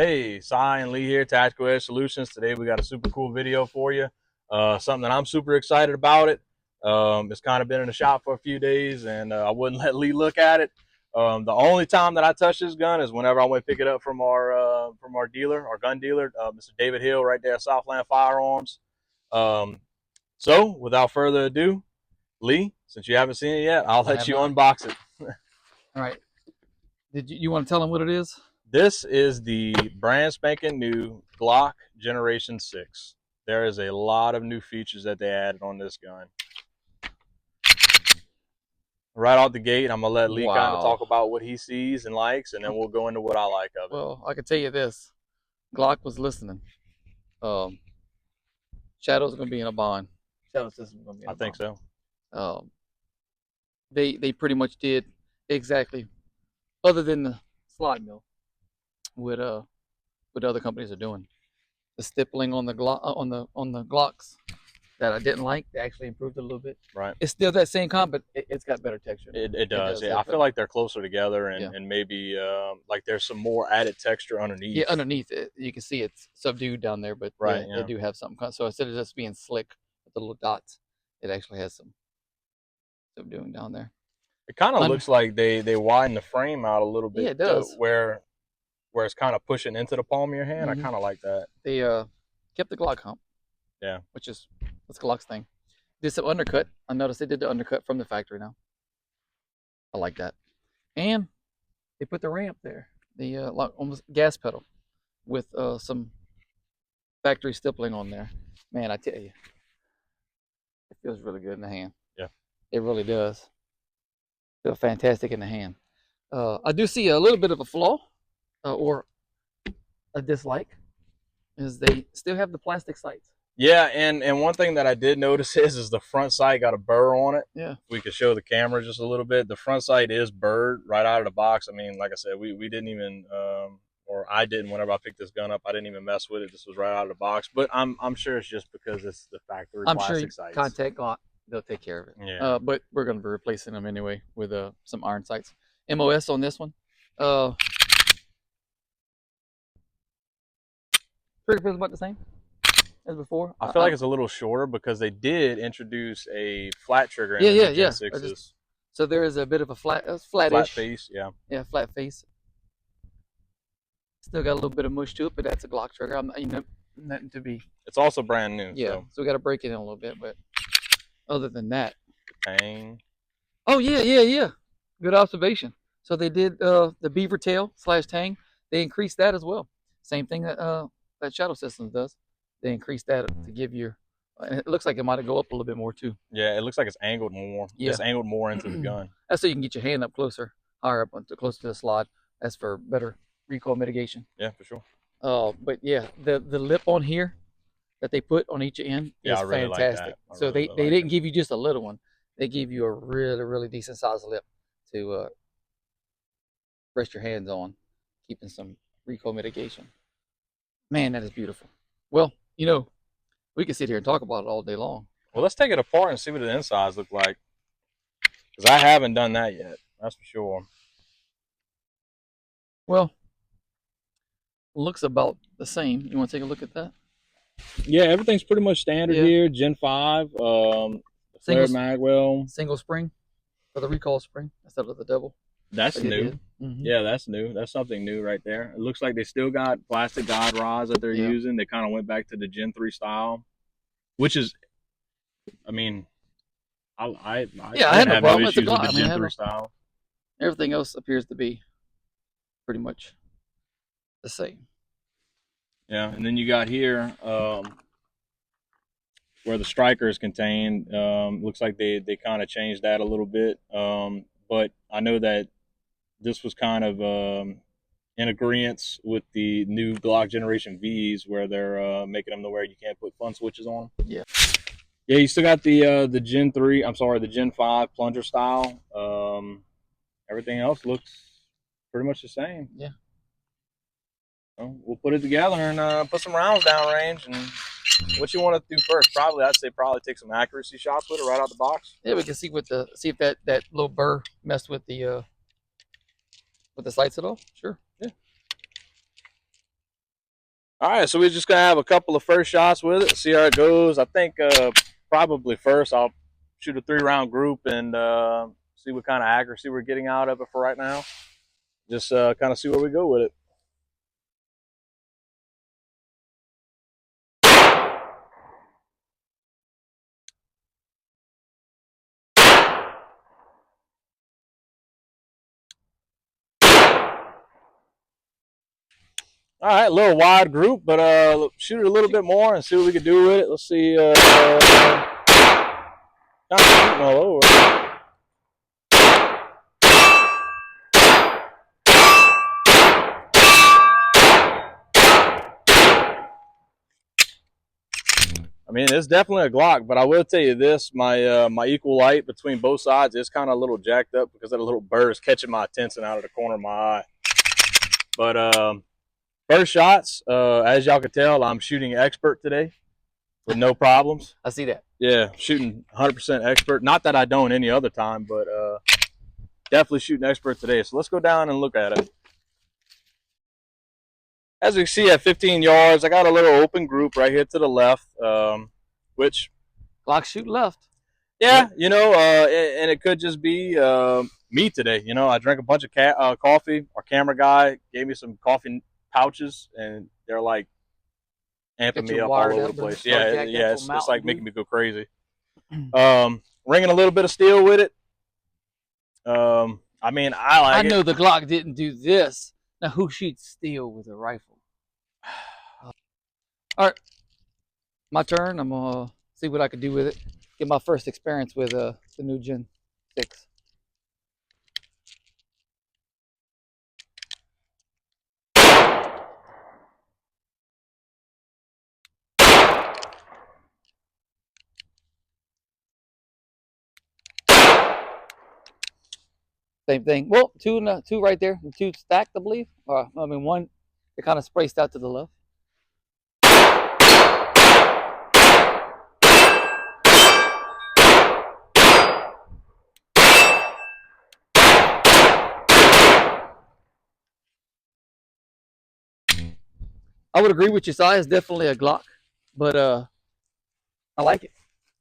Hey, Cy and Lee here, Tactical Edge Solutions. Today we got a super cool video for you. Something that I'm super excited about it. It's kind of been in the shop for a few days, and I wouldn't let Lee look at it. The only time that I touch this gun is whenever I went to pick it up from our dealer, our gun dealer, Mr. David Hill, right there at Southland Firearms. So without further ado, Lee, since you haven't seen it yet, I'll let you unbox it. All right. Did you want to tell them what it is? This is the brand spanking new Glock Generation 6. There is a lot of new features that they added on this gun. Right out the gate, I'm going to let Lee kind of talk about what he sees and likes, and then we'll go into what I like of it. Well, I can tell you this. Glock was listening. Shadow's going to be in a bond. Shadow system's going to be in a bond. I think so. They pretty much did exactly, other than the slide mill, what other companies are doing. The stippling on the Glock, on the Glocks that I didn't like, they actually improved it a little bit. Right. It's still that same comp, but it's got better texture. It does. Yeah, I feel like they're closer together, and maybe like there's some more added texture underneath. Yeah, underneath it, you can see it's subdued down there, but right, they do have something. So instead of just being slick with the little dots, it actually has some subduing down there. It kind of looks like they widen the frame out a little bit. Yeah, it does. Where it's kind of pushing into the palm of your hand. I kind of like that. They kept the Glock hump. Yeah. That's Glock's thing. Did some undercut. I noticed they did the undercut from the factory now. I like that. And they put the ramp there. The almost gas pedal with some factory stippling on there. Man, I tell you, it feels really good in the hand. Yeah. It really does. Feel fantastic in the hand. I do see a little bit of a flaw. Or a dislike is they still have the plastic sights. Yeah, and one thing that I did notice is the front sight got a burr on it. Yeah. We could show the camera just a little bit. The front sight is burred right out of the box. I mean, like I said, we didn't even or I didn't whenever I picked this gun up. I didn't even mess with it. This was right out of the box. But I'm sure it's just because it's the factory plastic sights. Contact Glock, they'll take care of it. Yeah. But we're going to be replacing them anyway with some iron sights. MOS on this one. Trigger feels about the same as before. I feel like it's a little shorter because they did introduce a flat trigger in the Gen 6s. So there is a bit of a flat face, yeah. Yeah, flat face. Still got a little bit of mush to it, but that's a Glock trigger. I'm not, nothing to be. It's also brand new. Yeah, so we got to break it in a little bit, but other than that. Tang. Oh yeah. Good observation. So they did the beaver tail / tang. They increased that as well. Same thing that Shadow Systems does. They increased that to give you, and it looks like it might go up a little bit more too. Yeah, it looks like it's angled more. Yeah. It's angled more into the gun. That's so you can get your hand up closer, higher up, closer to the slot. That's for better recoil mitigation. Yeah, for sure. But yeah, the lip on here that they put on each end is really fantastic. Like so they didn't give you just a little one. They gave you a really decent sized lip to rest your hands on, keeping some recoil mitigation. Man, that is beautiful. Well, you know, we can sit here and talk about it all day long. Well, let's take it apart and see what the insides look like. Because I haven't done that yet. That's for sure. Well, looks about the same. You want to take a look at that? Yeah, everything's pretty much standard here. Gen 5, flared magwell. Single spring for the recoil spring instead of the double. That's new. Yeah, that's new. That's something new right there. It looks like they still got plastic guide rods that they're using. They kind of went back to the Gen 3 style, which is, I mean, I had no problem. Issues with the Gen 3 style. Everything else appears to be pretty much the same. Yeah, and then you got here where the striker is contained. Looks like they kind of changed that a little bit. But I know that this was kind of in agreement with the new Glock Generation Vs, where they're making them to where you can't put fun switches on them. Yeah. Yeah, you still got the Gen 3. I'm sorry, the Gen 5 plunger style. Everything else looks pretty much the same. Yeah. So we'll put it together and put some rounds downrange. And what you want to do first? I'd say take some accuracy shots with it right out the box. Yeah, we can see if that little burr messed with the sights at all. Sure. Yeah. All right, so we're just gonna have a couple of first shots with it, see how it goes. I think probably first I'll shoot a 3-round group and see what kind of accuracy we're getting out of it for right now. Just kind of see where we go with it. All right, a little wide group, but shoot it a little bit more and see what we can do with it. Let's see. Kind of shooting all over. I mean, it's definitely a Glock, but I will tell you this: my equal light between both sides is kind of a little jacked up because that little burr is catching my attention out of the corner of my eye. But first shots, as y'all can tell, I'm shooting expert today with no problems. I see that. Yeah, shooting 100% expert. Not that I don't any other time, but definitely shooting expert today. So let's go down and look at it. As you can see at 15 yards, I got a little open group right here to the left, which... Glock shoot left. Yeah, you know, and it could just be me today. You know, I drank a bunch of coffee. Our camera guy gave me some coffee pouches, and they're like amping me up all over the place. Yeah, yeah, it's like making me go crazy. Ringing a little bit of steel with it. I mean, I know the Glock didn't do this. Now, who shoots steel with a rifle? All right, my turn. I'm gonna see what I can do with it. Get my first experience with the new Gen 6. Same thing. Well, two right there, and 2 stacked, I believe. I mean, one, they're kind of spaced out to the left. I would agree with your size. Definitely a Glock, but I like it.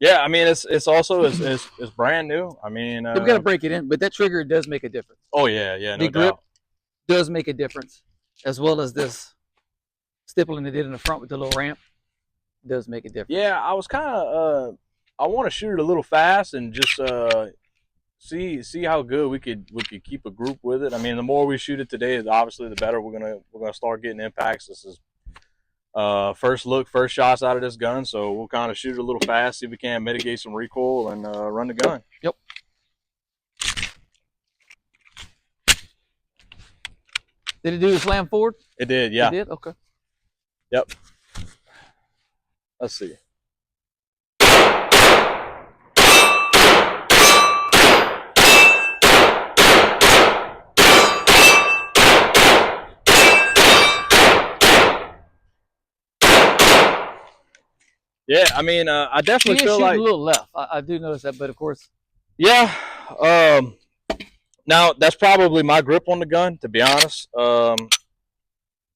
Yeah, I mean, it's also it's brand new. I mean, we gotta break it in, but that trigger does make a difference. Oh yeah, yeah, no the grip does make a difference, as well as this stippling they did in the front with the little ramp does make a difference. Yeah, I was kind of I want to shoot it a little fast and just see how good we could keep a group with it. I mean, the more we shoot it today, obviously the better we're gonna start getting impacts. This is first shots out of this gun, so we'll kind of shoot it a little fast, see if we can mitigate some recoil and run the gun. Yep. Did it do the slam forward? It did, yeah. It did? Okay. Yep. Let's see. Yeah, I mean, I definitely feel like a little left. I do notice that, but of course. Yeah. Now that's probably my grip on the gun, to be honest. I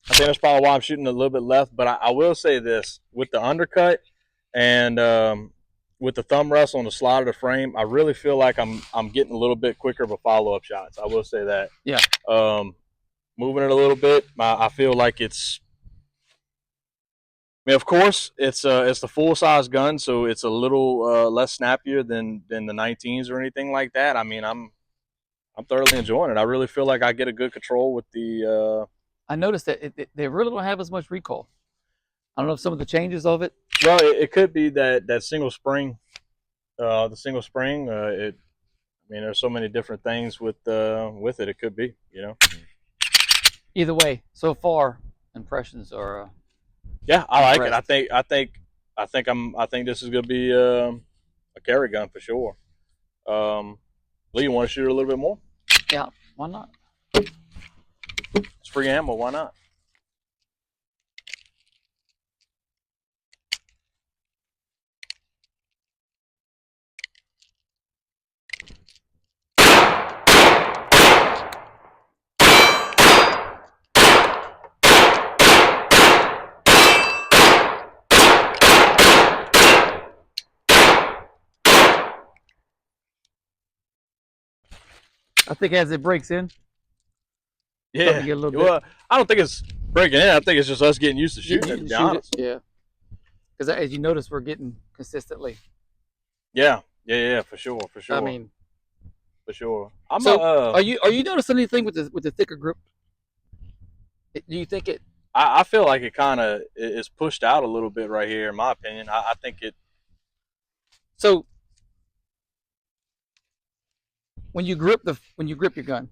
think that's probably why I'm shooting a little bit left. But I will say this: with the undercut and with the thumb rest on the slide of the frame, I really feel like I'm getting a little bit quicker of a follow-up shots. I will say that. Yeah. Moving it a little bit, I feel like it's. I mean, of course, it's the full size gun, so it's a little less snappier than the 19s or anything like that. I mean, I'm thoroughly enjoying it. I really feel like I get a good control with the. I noticed that they really don't have as much recoil. I don't know if some of the changes of it. Well, it could be that single spring, the single spring. I mean, there's so many different things with it. It could be, you know. Either way, so far impressions are. Yeah, I like it. I think this is gonna be a carry gun for sure. Lee, you want to shoot a little bit more? Yeah, why not? It's free ammo. Why not? I think as it breaks in, yeah. Well, I don't think it's breaking in. I think it's just us getting used to shooting it, to be honest. Yeah. Because as you notice, we're getting consistently. Yeah, for sure. I mean, for sure. Are you noticing anything with the thicker grip? Do you think it? I feel like it kind of is pushed out a little bit right here, in my opinion. I think it. So when you grip your gun,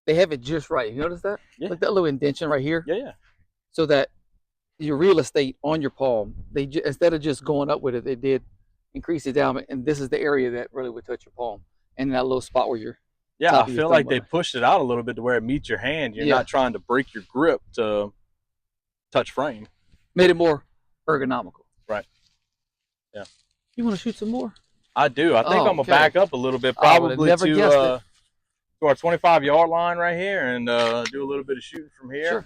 they have it just right. You notice that? Yeah. Like that little indentation right here. Yeah. So that your real estate on your palm, instead of just going up with it, they did increase it down, and this is the area that really would touch your palm, and that little spot where you're. Yeah, I feel like they pushed it out a little bit to where it meets your hand. You're not trying to break your grip to touch frame. Made it more ergonomical. Right. Yeah. You want to shoot some more? I do. I think I'm gonna back up a little bit, probably to our 25-yard line right here, and do a little bit of shooting from here. Sure.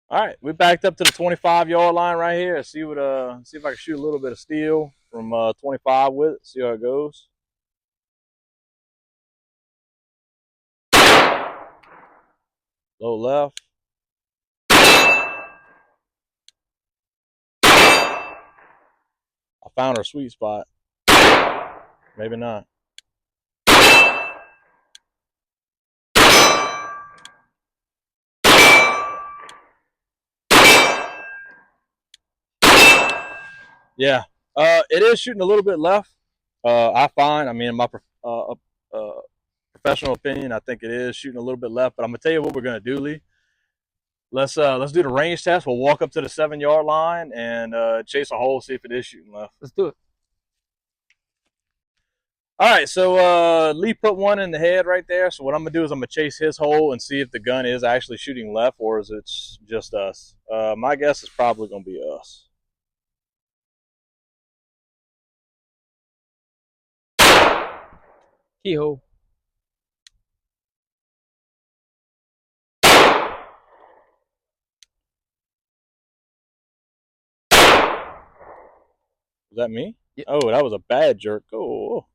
All right, we backed up to the 25-yard line right here. See if I can shoot a little bit of steel from 25 with it. See how it goes. Low left. I found our sweet spot. Maybe not. Yeah, it is shooting a little bit left. I find, I mean, in my professional opinion, I think it is shooting a little bit left. But I'm gonna tell you what we're gonna do, Lee. Let's do the range test. We'll walk up to the 7-yard line and chase a hole, see if it is shooting left. Let's do it. All right, so Lee put one in the head right there. So what I'm gonna do is I'm gonna chase his hole and see if the gun is actually shooting left or is it just us. My guess is probably gonna be us. Keyhole. Was that me? Yeah. Oh, that was a bad jerk. Oh.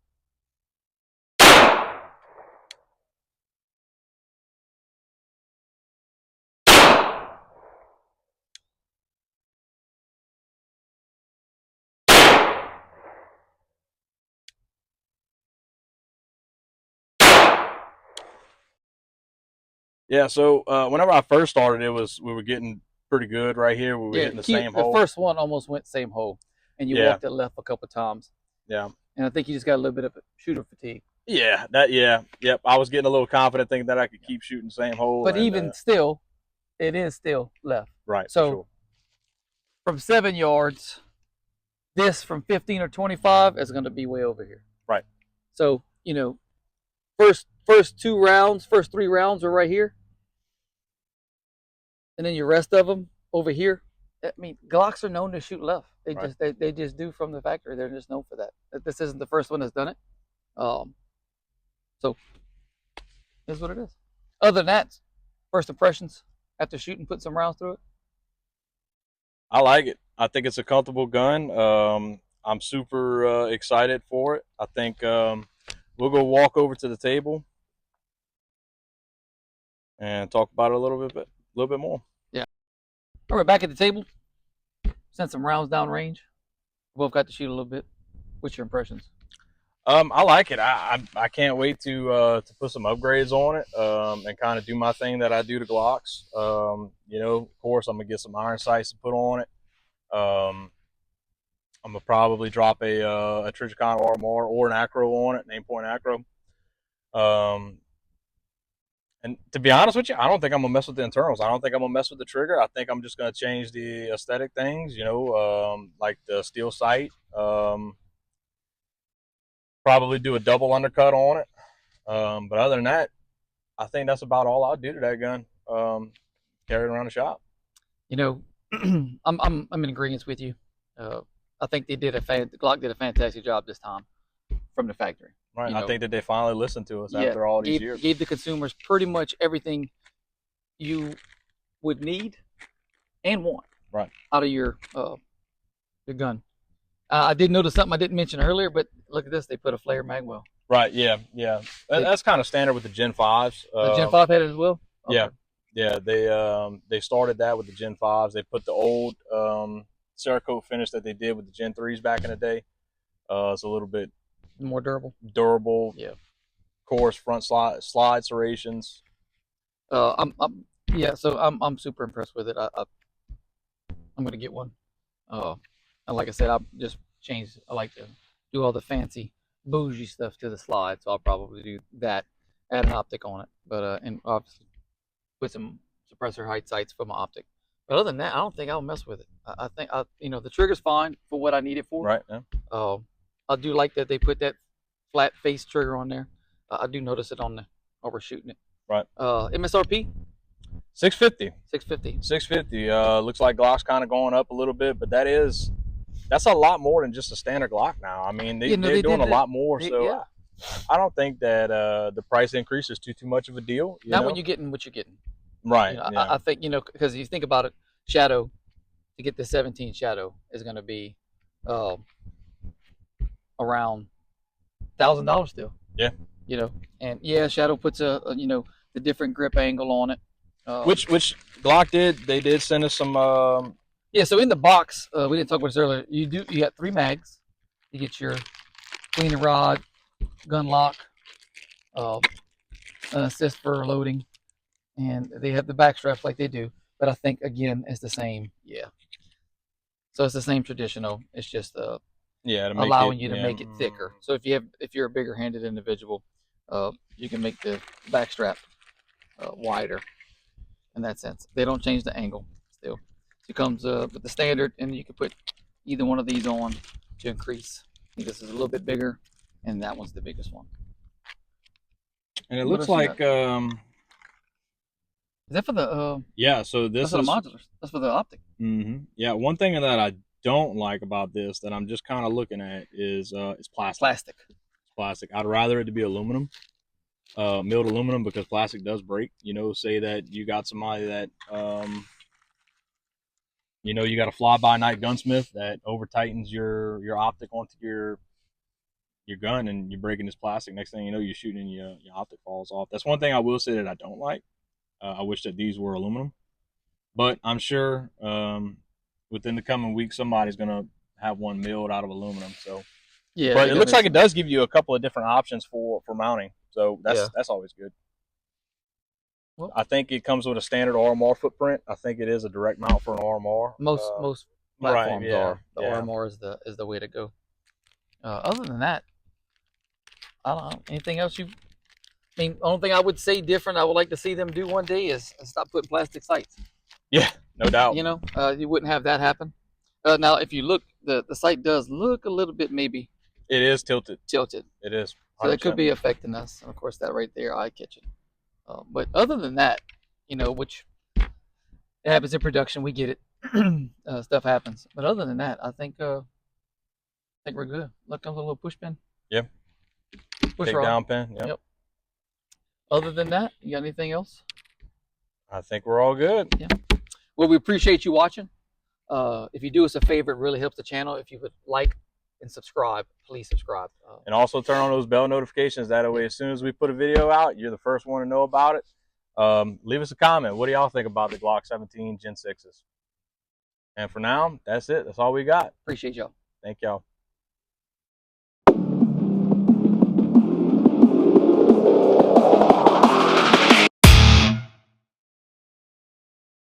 Yeah, so whenever I first started, we were getting pretty good right here. We were hitting the same hole. The first one almost went same hole, and you walked it left a couple times. Yeah. And I think you just got a little bit of shooter fatigue. Yeah, yep. I was getting a little confident thinking that I could keep shooting the same hole. But even still, it is still left. Right. So from 7 yards, this from 15 or 25 is going to be way over here. Right. So, first 3 rounds are right here. And then your rest of them over here. I mean, Glocks are known to shoot left. They just do from the factory. They're just known for that. This isn't the first one that's done it. So that's what it is. Other than that, first impressions after shooting, put some rounds through it. I like it. I think it's a comfortable gun. I'm super excited for it. I think we'll go walk over to the table and talk about it a little bit more. Yeah. All right, back at the table. Sent some rounds down range. We both got to shoot a little bit. What's your impressions? I like it. I can't wait to put some upgrades on it and kind of do my thing that I do to Glocks. Of course, I'm gonna get some iron sights to put on it. I'm gonna probably drop a Trijicon RMR or an acro on it, name point acro. And to be honest with you, I don't think I'm gonna mess with the internals. I don't think I'm gonna mess with the trigger. I think I'm just gonna change the aesthetic things. Like the steel sight. Probably do a double undercut on it. But other than that, I think that's about all I'll do to that gun. Carry it around the shop. I'm in agreement with you. I think Glock did a fantastic job this time from the factory. Right. I think that they finally listened to us after all these years. Gave the consumers pretty much everything you would need and want out of your gun. I did notice something I didn't mention earlier, but look at this. They put a flare mag well. Right. Yeah. Yeah. That's kind of standard with the Gen 5s. The Gen 5 had it as well. Okay. Yeah. Yeah. They started that with the Gen 5s. They put the old Cerakote finish that they did with the Gen 3s back in the day. It's a little bit more durable. Yeah. Coarse front slide serrations. I'm super impressed with it. I'm gonna get one. And like I said, I just changed. I like to do all the fancy bougie stuff to the slide, so I'll probably do that. Add an optic on it, but and obviously put some suppressor height sights for my optic. But other than that, I don't think I'll mess with it. I think the trigger's fine for what I need it for. Right. Yeah. I do like that they put that flat face trigger on there. I do notice it on the overshooting it. Right. MSRP. 650. 650. 650. Looks like Glock's kind of going up a little bit, but that's a lot more than just a standard Glock now. I mean, they're doing a lot more. So I don't think that the price increase is too much of a deal. Not when you're getting what you're getting. Right. I think because you think about it, Shadow, to get the 17 Shadow is going to be around $1,000 still. Yeah. And Shadow puts the different grip angle on it. Which Glock did. They did send us some. So in the box, we didn't talk about this earlier. You got 3 mags. You get your cleaning rod, gun lock, an assist for loading, and they have the back straps like they do. But I think again it's the same. Yeah. So it's the same traditional. It's just allowing you to make it thicker. So if you're a bigger handed individual, you can make the back strap wider. In that sense, they don't change the angle still. It comes with the standard, and you can put either one of these on to increase. I think this is a little bit bigger, and that one's the biggest one. And it looks like is that for the so this that's for the modulars. That's for the optic. Mm-hmm. Yeah, one thing that I don't like about this that I'm just kind of looking at is it's plastic. It's plastic. I'd rather it to be aluminum. Milled aluminum, because plastic does break. Say that you got somebody that you got a fly-by-night gunsmith that over tightens your optic onto your gun, and you're breaking this plastic. Next thing you know, you're shooting and your optic falls off. That's one thing I will say that I don't like. I wish that these were aluminum, but I'm sure within the coming weeks somebody's gonna have one milled out of aluminum. So yeah, but it looks like it does give you a couple of different options for mounting. So that's always good. Well, I think it comes with a standard RMR footprint. I think it is a direct mount for an RMR. Most platforms are. The RMR is the way to go. Other than that, I don't know. Anything else the only thing I would say different I would like to see them do one day is stop putting plastic sights. Yeah, no doubt. You wouldn't have that happen. Now, if you look, the sight does look a little bit maybe. It is tilted. It is. 100%. So it could be affecting us. And of course, that right there, eye catching. But other than that, which it happens in production, we get it. Stuff happens. But other than that, I think we're good. Look, comes a little push pin. Yeah. Push down pin. Yep. Other than that, you got anything else? I think we're all good. Yeah. Well, we appreciate you watching. If you do us a favor, it really helps the channel. If you would like and subscribe, please subscribe. And also turn on those bell notifications. That way, as soon as we put a video out, you're the first one to know about it. Leave us a comment. What do y'all think about the Glock 17 Gen 6s? And for now, that's it. That's all we got. Appreciate y'all. Thank y'all.